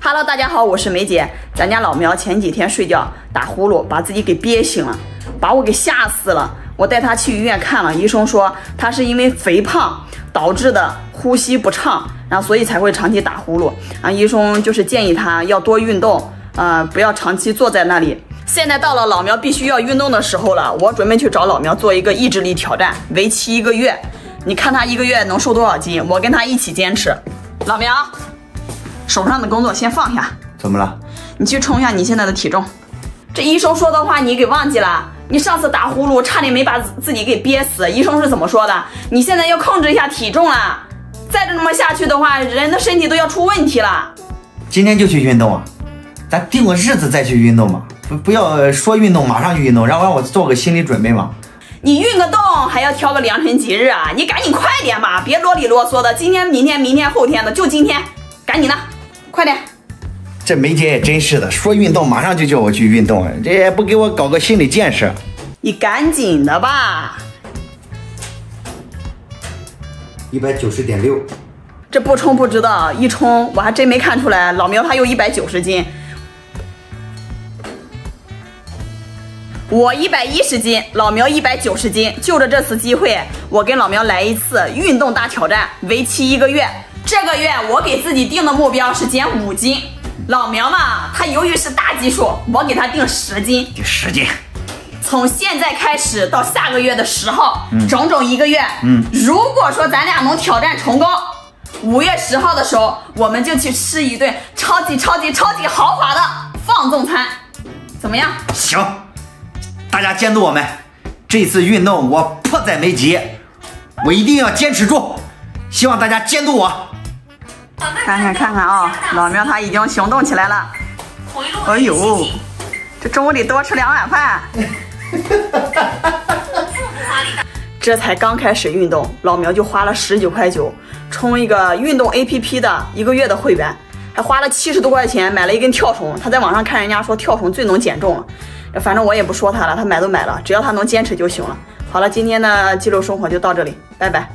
Hello， 大家好，我是梅姐。咱家老苗前几天睡觉打呼噜，把自己给憋醒了，把我给吓死了。我带他去医院看了，医生说他是因为肥胖导致的呼吸不畅，然后所以才会长期打呼噜。医生就是建议他要多运动，不要长期坐在那里。现在到了老苗必须要运动的时候了，我准备去找老苗做一个意志力挑战，为期1个月。你看他1个月能瘦多少斤？我跟他一起坚持。老苗，手上的工作先放下。怎么了？你去称一下你现在的体重。这医生说的话你给忘记了？你上次打呼噜差点没把自己给憋死，医生是怎么说的？你现在要控制一下体重了，再这么下去的话，人的身体都要出问题了。今天就去运动啊？咱定个日子再去运动嘛，不要说运动马上去运动，让我做个心理准备嘛。你运个动还要挑个良辰吉日啊？你赶紧快点吧，别啰里啰嗦的，今天、明天、明天、后天的，就今天，赶紧的，快点。这梅姐也真是的，说运动马上就叫我去运动，这也不给我搞个心理建设。你赶紧的吧。190.6，这不称不知道，一称我还真没看出来，老苗他有190斤。我110斤，老苗190斤，就着这次机会，我跟老苗来一次运动大挑战，为期1个月。这个月我给自己定的目标是减5斤。老苗嘛，他由于是大基数，我给他定10斤。10斤。从现在开始到下个月的10号，整整1个月。如果说咱俩能挑战成功，5月10号的时候，我们就去吃一顿超级豪华的放纵餐，怎么样？行。大家监督我们，这次运动我迫在眉睫，我一定要坚持住，希望大家监督我。看看啊，老苗他已经行动起来了。哎呦，这中午得多吃2碗饭。这才刚开始运动，老苗就花了19.9块，充一个运动 APP 的1个月的会员，还花了70多块钱买了一根跳绳。他在网上看人家说跳绳最能减重了。反正我也不说他了，他买都买了，只要他能坚持就行了。好了，今天的记录生活就到这里，拜拜。